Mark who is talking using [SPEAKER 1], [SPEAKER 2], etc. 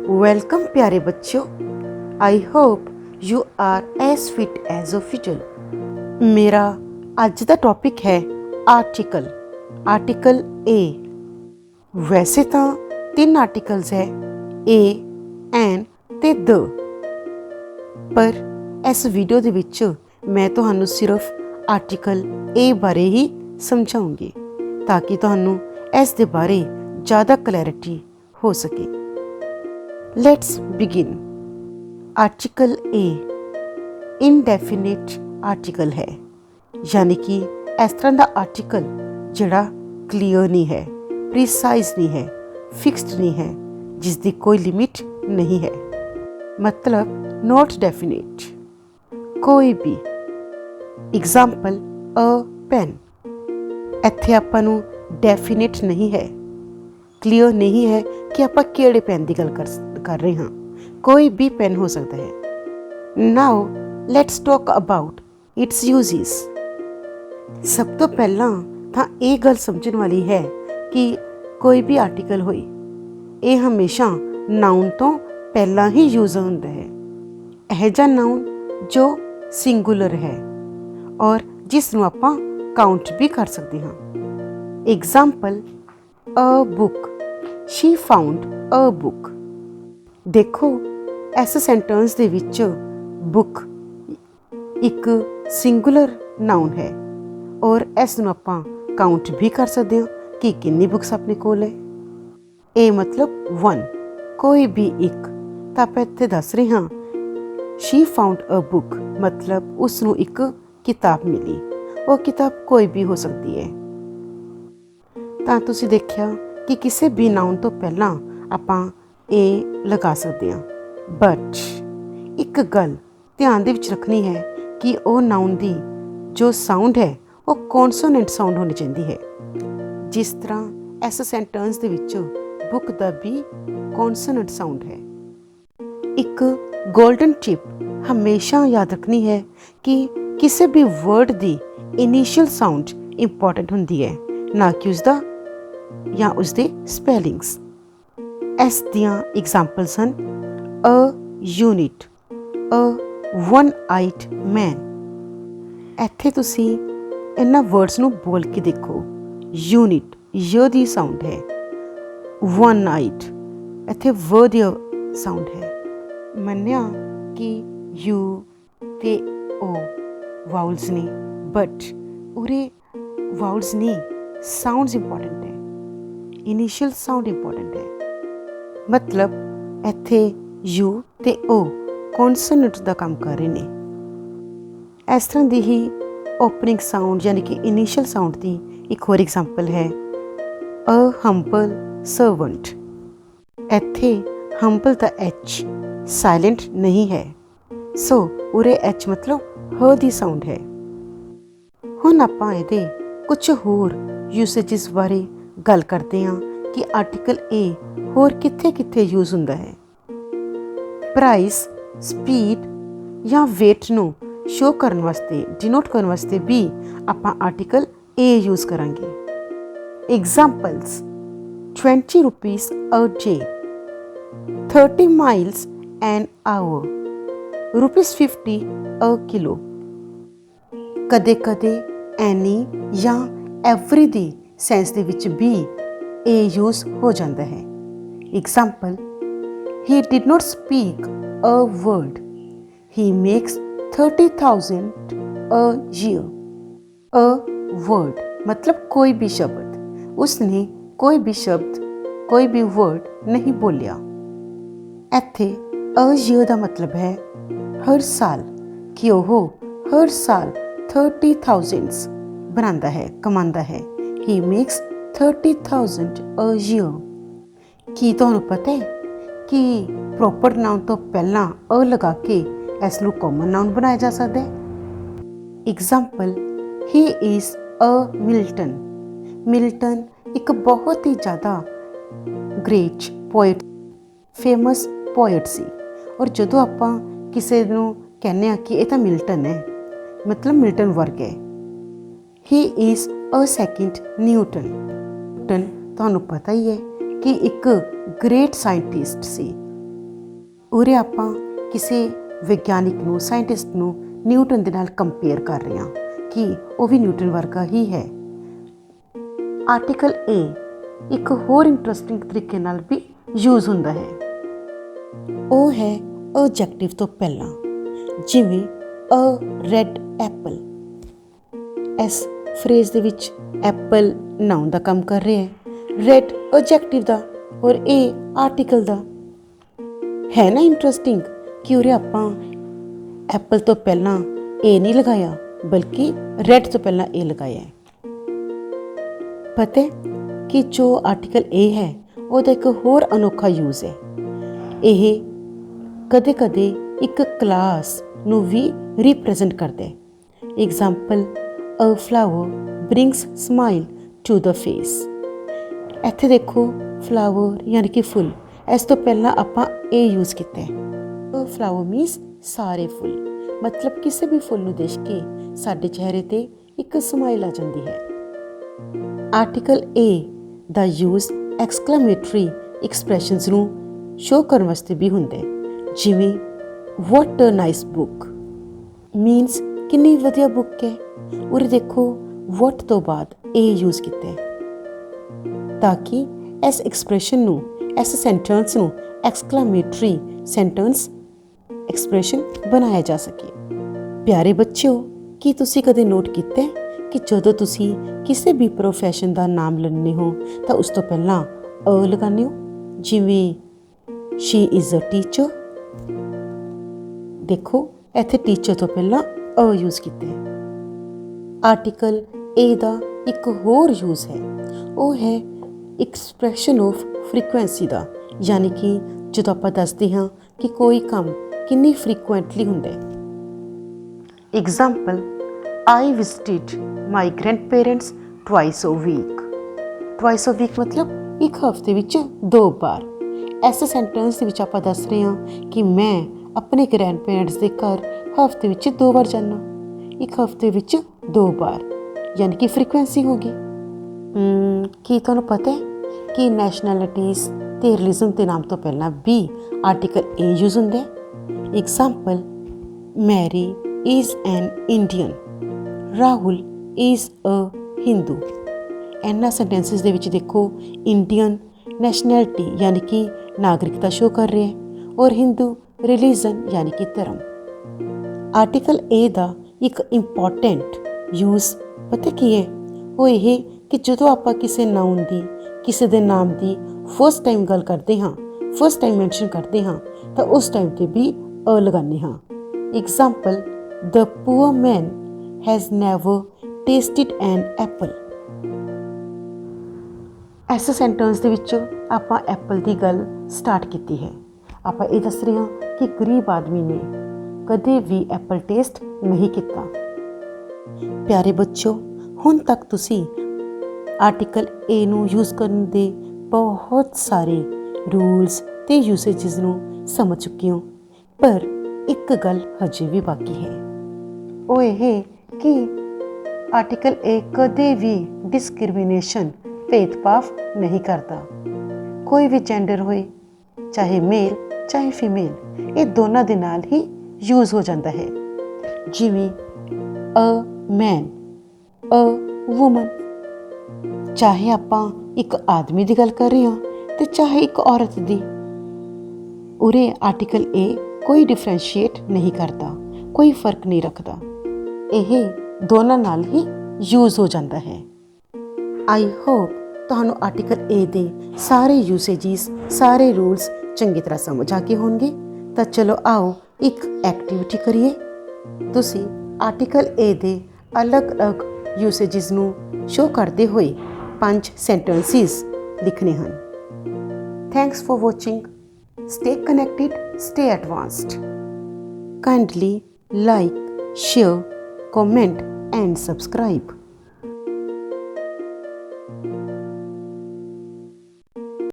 [SPEAKER 1] Welcome प्यारे बच्चों। I hope you are as fit as usual. मेरा ਅੱਜ ਦਾ ਟੌਪਿਕ ਹੈ ਆਰਟੀਕਲ। Article A. ਵੈਸੇ ਤਾਂ 3 ਆਰਟੀਕਲਸ ਹੈ, ਏ, ਐਨ ਤੇ ਦ, ਪਰ ਇਸ ਵੀਡੀਓ ਦੇ ਵਿੱਚ ਮੈਂ ਤੁਹਾਨੂੰ ਸਿਰਫ ਆਰਟੀਕਲ ਏ ਬਾਰੇ ਹੀ ਸਮਝਾਉਂਗੀ ਤਾਂ ਕਿ ਤੁਹਾਨੂੰ ਇਸ ਦੇ ਬਾਰੇ ਜ਼ਿਆਦਾ ਕਲੈਰਿਟੀ ਹੋ ਸਕੇ। Let's begin. Article A indefinite article ਹੈ, यानी कि इस तरह का आर्टिकल जिहड़ा क्लीयर नहीं है, प्रीसाइज नहीं है, फिक्सड नहीं है, जिसकी कोई लिमिट नहीं है। मतलब नॉट डेफिनेट। कोई भी एग्जाम्पल अ पेन, इत्थे आपां नूं डेफिनेट नहीं है, क्लीयर नहीं है कि आपां किहड़े पेन की गल कर रहे हाँ। कोई भी पेन हो सकता है। Now let's talk about its uses. सब तो पहला ਤਾਂ ਇਹ ਗੱਲ ਸਮਝਣ ਵਾਲੀ ਹੈ ਕਿ ਕੋਈ ਵੀ ਆਰਟੀਕਲ ਹੋਏ ਇਹ ਹਮੇਸ਼ਾ ਨਾउन ਤੋਂ ਪਹਿਲਾਂ ਹੀ ਯੂਜ਼ ਹੁੰਦਾ ਹੈ। ਇਹ ਜਿਹਾ ਨਾउन ਜੋ ਸਿੰਗੂਲਰ ਹੈ ਔਰ ਜਿਸ ਨੂੰ ਆਪਾਂ ਕਾਊਂਟ ਵੀ ਕਰ ਸਕਦੇ ਹਾਂ। Example a book, she found a book. ਦੇਖੋ ਇਸ ਸੈਂਟੈਂਸ ਦੇ ਵਿੱਚ ਬੁੱਕ ਇੱਕ ਸਿੰਗੂਲਰ ਨਾउन ਹੈ और इस नूं आपां काउंट भी कर सकते हैं कि कितनी बुक्स अपने कोल है। ए मतलब 1, कोई भी एक। तो आप इत्थे दस रहे हाँ शी फाउंड अ बुक, मतलब उसनूं एक किताब मिली। वो किताब कोई भी हो सकती है। तो तुसीं देखिया कि किसी भी नाउन तो पहला आपां ए लगा सकते हैं। बट एक गल ध्यान दे विच रखनी है कि वो नाउन दी जो साउंड है वो कॉन्सोनेंट साउंड होनी चाहिए है। जिस तरह इस सेंटेंस दे विच बुक दा भी कॉन्सोनेंट साउंड है। एक गोल्डन टिप हमेशा याद रखनी है कि किसी भी वर्ड दी इनिशियल साउंड इंपॉर्टेंट होंदी है, ना कि उसदा या उसदे स्पैलिंग्स। इस दियां एग्जाम्पल्स हैं a unit, a one eyed man. इत्थे तुसी इन्हां वर्ड्स नूं बोल के देखो। यूनिट य दी साउंड है, वन आइड इत्थे व दी साउंड है। मन्निया कि यू ते ओ वाउल्स ने, बट उरे वाउल्स नहीं, साउंड्स इंपॉर्टेंट है, इनिशियल साउंड इंपॉर्टेंट है। मतलब इत्थे यू ते ओ कॉन्सोनेंट दा काम कर रहे ने। इस तरह दी ही ओपनिंग साउंड यानी कि इनिशियल साउंड की एक होर एग्जाम्पल है अ हंबल सर्वेंट। इत्थे हंबल दा एच साइलेंट नहीं है, सो उरे एच मतलब ह दी साउंड है। हुण आपां इहदे कुछ होर यूसेजिस बारे गल करते हैं कि आर्टिकल ए होर कित्थे कित्थे यूज हुंदा है। प्राइस, स्पीड या वेट नूं शो करने वास्ते, डिनोट करने वास्ते भी आपां आर्टिकल ए यूज करांगे। Examples 20 rupees a day, 30 miles an hour, ₹50 a kilo. कदे कदे एनी या एवरी दी सेंस दे विच भी ए यूज हो जाता है। Example he did not speak a word, he makes 30,000 a year. A word मतलब कोई भी शब्द, उसने कोई भी शब्द, कोई भी वर्ड नहीं बोलिया। इत्थे अ ईयर का मतलब है हर साल, कि वह हर साल 30,000 बनाता है, कमाता है। He makes 30,000 a year. की तुहानू पता है कि प्रॉपर नाउन तो पहला अ लगा के इस नूं कॉमन नाउन बनाया जा सकता है। Example he is a Milton. Milton एक बहुत ही ज़्यादा ग्रेट पोएट, फेमस पोएट सी। और जदों आपां किसी नूं कहने आ कि यह तो मिल्टन है, मतलब मिल्टन वर्ग है। He is a second Newton. Newton तुहानू पता ही है कि एक ग्रेट साइंटिस्ट सी, ਉਰੇ ਆਪਾਂ ਕਿਸੇ ਵਿਗਿਆਨਿਕ ਨੂੰ, ਸਾਇੰਟਿਸਟ ਨੂੰ ਨਿਊਟਨ ਦੇ ਨਾਲ ਕੰਪੇਅਰ ਕਰ ਰਹੇ ਹਾਂ ਕਿ ਉਹ ਵੀ ਨਿਊਟਨ ਵਰਗਾ ਹੀ ਹੈ। ਆਰਟੀਕਲ ਏ ਇੱਕ ਹੋਰ ਇੰਟਰਸਟਿੰਗ ਤਰੀਕੇ ਨਾਲ ਵੀ ਯੂਜ਼ ਹੁੰਦਾ ਹੈ। ਉਹ ਹੈ ਆਬਜੈਕਟਿਵ ਤੋਂ ਪਹਿਲਾਂ, ਜਿਵੇਂ ਅ ਰੈਡ ਐਪਲ। ਇਸ ਫਰੇਜ਼ ਦੇ ਵਿੱਚ ਐਪਲ ਨਾਉਨ ਦਾ ਕੰਮ ਕਰ ਰਿਹਾ ਹੈ, ਰੈਡ ਆਬਜੈਕਟਿਵ ਦਾ ਔਰ ਏ ਆਰਟੀਕਲ ਦਾ। ਹੈ ਨਾ ਇੰਟਰਸਟਿੰਗ ਕਿ ਉਰੇ ਆਪਾਂ ਐਪਲ ਤੋਂ ਪਹਿਲਾਂ ਏ ਨਹੀਂ ਲਗਾਇਆ, ਬਲਕਿ ਰੈਡ ਤੋਂ ਪਹਿਲਾਂ ਏ ਲਗਾਇਆ ਹੈ। ਪਤਾ ਕਿ ਜੋ ਆਰਟੀਕਲ ਏ ਹੈ ਉਹਦਾ ਇੱਕ ਹੋਰ ਅਨੋਖਾ ਯੂਜ਼ ਹੈ। ਇਹ ਕਦੇ-ਕਦੇ ਇੱਕ ਕਲਾਸ ਨੂੰ ਵੀ ਰਿਪਰੈਜ਼ੈਂਟ ਕਰਦਾ ਹੈ। Example, a flower brings smile to the face. ਇੱਥੇ ਦੇਖੋ ਫਲਾਵਰ ਯਾਨੀ ਕਿ ਫੁੱਲ, ਇਸ ਤੋਂ ਪਹਿਲਾਂ ਆਪਾਂ ਇਹ ਯੂਜ਼ ਕੀਤਾ ਹੈ। ਅ ਫਲਾਵਰ ਮੀਨਸ ਸਾਰੇ ਫੁੱਲ, ਮਤਲਬ ਕਿਸੇ ਵੀ ਫੁੱਲ ਨੂੰ ਦੇਖ ਕੇ ਸਾਡੇ ਚਿਹਰੇ 'ਤੇ ਇੱਕ ਸਮਾਈਲ ਆ ਜਾਂਦੀ ਹੈ। ਆਰਟੀਕਲ ਏ ਦਾ ਯੂਜ਼ ਐਕਸਕਲੇਮੇਟਰੀ ਐਕਸਪ੍ਰੈਸ਼ਨਸ ਨੂੰ ਸ਼ੋਅ ਕਰਨ ਵਾਸਤੇ ਵੀ ਹੁੰਦਾ ਹੈ, ਜਿਵੇਂ ਵਾਟ ਅ ਨਾਈਸ ਬੁੱਕ ਮੀਨਸ ਕਿੰਨੀ ਵਧੀਆ ਬੁੱਕ ਹੈ। ਉਰੇ ਦੇਖੋ ਵਾਟ ਤੋਂ ਬਾਅਦ ਏ ਯੂਜ਼ ਕੀਤਾ ਹੈ ਤਾਂ ਕਿ ਇਸ ਐਕਸਪ੍ਰੈਸ਼ਨ ਨੂੰ, ਇਸ ਸੈਂਟੈਂਸ ਨੂੰ ਐਕਸਕਲੇਮੇਟਰੀ ਸੈਂਟੈਂਸ ਐਕਸਪ੍ਰੈਸ਼ਨ ਬਣਾਇਆ ਜਾ ਸਕੇ। ਪਿਆਰੇ ਬੱਚਿਓ, ਕੀ ਤੁਸੀਂ ਕਦੇ ਨੋਟ ਕੀਤਾ ਕਿ ਜਦੋਂ ਤੁਸੀਂ ਕਿਸੇ ਵੀ ਪ੍ਰੋਫੈਸ਼ਨ ਦਾ ਨਾਮ ਲੈਂਦੇ ਹੋ ਤਾਂ ਉਸ ਤੋਂ ਪਹਿਲਾਂ ਅ ਲਗਾਉਂਦੇ ਹੋ, ਜਿਵੇਂ ਸ਼ੀ ਇਜ਼ ਅ ਟੀਚਰ। ਦੇਖੋ ਇੱਥੇ ਟੀਚਰ ਤੋਂ ਪਹਿਲਾਂ ਅ ਯੂਜ਼ ਕੀਤਾ ਹੈ। ਆਰਟੀਕਲ ਏ ਦਾ ਇੱਕ ਹੋਰ ਯੂਜ਼ ਹੈ, ਉਹ ਹੈ ਐਕਸਪ੍ਰੈਸ਼ਨ ਆਫ ਫ੍ਰੀਕੁਐਂਸੀ ਦਾ, ਯਾਨੀ ਕਿ ਜਦੋਂ ਆਪਾਂ ਦੱਸਦੇ ਹਾਂ ਕਿ ਕੋਈ ਕੰਮ ਕਿੰਨੀ ਫ੍ਰੀਕੁਐਂਟਲੀ ਹੁੰਦਾ ਹੈ। Example, I visited my grandparents twice a week. Twice a week ਮਤਲਬ ਇੱਕ ਹਫ਼ਤੇ ਵਿੱਚ 2 ਵਾਰ। ਇਸ ਸੈਂਟੈਂਸ ਦੇ ਵਿੱਚ ਆਪਾਂ ਦੱਸ ਰਹੇ ਹਾਂ ਕਿ ਮੈਂ ਆਪਣੇ ਗ੍ਰੈਂਡ ਪੇਰੈਂਟਸ ਦੇ ਘਰ ਹਫ਼ਤੇ ਵਿੱਚ 2 ਵਾਰ ਜਾਂਦਾ। ਇੱਕ ਹਫ਼ਤੇ ਵਿੱਚ 2 ਵਾਰ ਯਾਨੀ ਕਿ ਫ੍ਰੀਕੁਐਂਸੀ ਹੋ ਗਈ। ਕੀ ਤੁਹਾਨੂੰ ਪਤਾ ਹੈ ਕਿ ਨੈਸ਼ਨੈਲਿਟੀਜ਼ ਅਤੇ ਰਿਲੀਜ਼ਨ ਦੇ ਨਾਮ ਤੋਂ ਪਹਿਲਾਂ ਵੀ ਆਰਟੀਕਲ ਏ ਯੂਜ਼ ਹੁੰਦਾ ਹੈ। Example, Mary is an Indian, Rahul is a Hindu. ਇਹਨਾਂ ਸੈਂਟੈਂਸਿਸ ਦੇ ਵਿੱਚ ਦੇਖੋ ਇੰਡੀਅਨ ਨੈਸ਼ਨੈਲਿਟੀ ਯਾਨੀ ਕਿ ਨਾਗਰਿਕਤਾ ਸ਼ੋਅ ਕਰ ਰਿਹਾ ਹੈ, ਔਰ ਹਿੰਦੂ ਰਿਲੀਜ਼ਨ ਯਾਨੀ ਕਿ ਧਰਮ। ਆਰਟੀਕਲ ਏ ਦਾ ਇੱਕ ਇੰਪੋਰਟੈਂਟ ਯੂਜ਼ ਪਤਾ ਕੀ ਹੈ? ਉਹ ਇਹ ਕਿ ਜਦੋਂ ਆਪਾਂ ਕਿਸੇ ਨਾਊਨ ਦੀ, ਕਿਸੇ ਦੇ ਨਾਮ ਦੀ ਫਸਟ ਟਾਈਮ ਗੱਲ ਕਰਦੇ ਹਾਂ, ਫਸਟ ਟਾਈਮ ਮੈਂਸ਼ਨ ਕਰਦੇ ਹਾਂ, ਤਾਂ ਉਸ ਟਾਈਮ 'ਤੇ ਵੀ ਅ ਲਗਾਉਂਦੇ ਹਾਂ। Example, the poor man has never tested an apple. ਇਸ ਸੈਂਟੈਂਸ ਦੇ ਵਿੱਚ ਆਪਾਂ ਐਪਲ ਦੀ ਗੱਲ ਸਟਾਰਟ ਕੀਤੀ ਹੈ। ਆਪਾਂ ਇਹ ਦੱਸ ਰਹੇ ਹਾਂ ਕਿ ਗਰੀਬ ਆਦਮੀ ਨੇ ਕਦੇ ਵੀ ਐਪਲ ਟੇਸਟ ਨਹੀਂ ਕੀਤਾ। ਪਿਆਰੇ ਬੱਚੋ, ਹੁਣ ਤੱਕ ਤੁਸੀਂ ਆਰਟੀਕਲ ਏ ਨੂੰ ਯੂਜ਼ ਕਰਨ ਦੇ ਬਹੁਤ ਸਾਰੇ ਰੂਲਸ ਅਤੇ ਯੂਸੇਜਿਸ ਨੂੰ ਸਮਝ ਚੁੱਕੇ ਹੋ, ਪਰ ਇੱਕ ਗੱਲ ਹਜੇ ਵੀ ਬਾਕੀ ਹੈ। ਉਹ ਇਹ ਕਿ ਆਰਟੀਕਲ ਏ ਕਦੇ ਵੀ ਡਿਸਕ੍ਰਿਮੀਨੇਸ਼ਨ, ਭੇਦਭਾਵ ਨਹੀਂ ਕਰਦਾ। ਕੋਈ ਵੀ ਜੈਂਡਰ ਹੋਏ, ਚਾਹੇ ਮੇਲ ਚਾਹੇ ਫੀਮੇਲ, ਇਹ ਦੋਨਾਂ ਦੇ ਨਾਲ ਹੀ ਯੂਜ਼ ਹੋ ਜਾਂਦਾ ਹੈ। ਜਿਵੇਂ ਅ ਮੈਨ, ਅ ਵੂਮਨ। ਚਾਹੇ ਆਪਾਂ ਇੱਕ ਆਦਮੀ ਦੀ ਗੱਲ ਕਰ ਰਹੇ ਹਾਂ ਅਤੇ ਚਾਹੇ ਇੱਕ ਔਰਤ ਦੀ, ਉਰੇ ਆਰਟੀਕਲ ਏ ਕੋਈ ਡਿਫਰੈਂਸ਼ੀਏਟ ਨਹੀਂ ਕਰਦਾ, ਕੋਈ ਫਰਕ ਨਹੀਂ ਰੱਖਦਾ। ਇਹ ਦੋਨਾਂ ਨਾਲ ਹੀ ਯੂਜ਼ ਹੋ ਜਾਂਦਾ ਹੈ। ਆਈ ਹੋਪ ਤੁਹਾਨੂੰ ਆਰਟੀਕਲ ਏ ਦੇ ਸਾਰੇ ਯੂਸੇਜਿਸ, ਸਾਰੇ ਰੂਲਸ ਚੰਗੀ ਤਰ੍ਹਾਂ ਸਮਝ ਆ ਗਏ ਹੋਣਗੇ। ਤਾਂ ਚਲੋ ਆਓ ਇੱਕ ਐਕਟੀਵਿਟੀ ਕਰੀਏ। ਤੁਸੀਂ ਆਰਟੀਕਲ ਏ ਦੇ ਅਲੱਗ-ਅਲੱਗ ਯੂਸੇਜਿਸ ਨੂੰ ਸ਼ੋਅ ਕਰਦੇ ਹੋਏ 5 ਸੈਂਟੈਂਸਿਸ ਲਿਖਣੇ ਹਨ। Thanks for watching. Stay connected, stay advanced. Kindly like, share, comment and subscribe.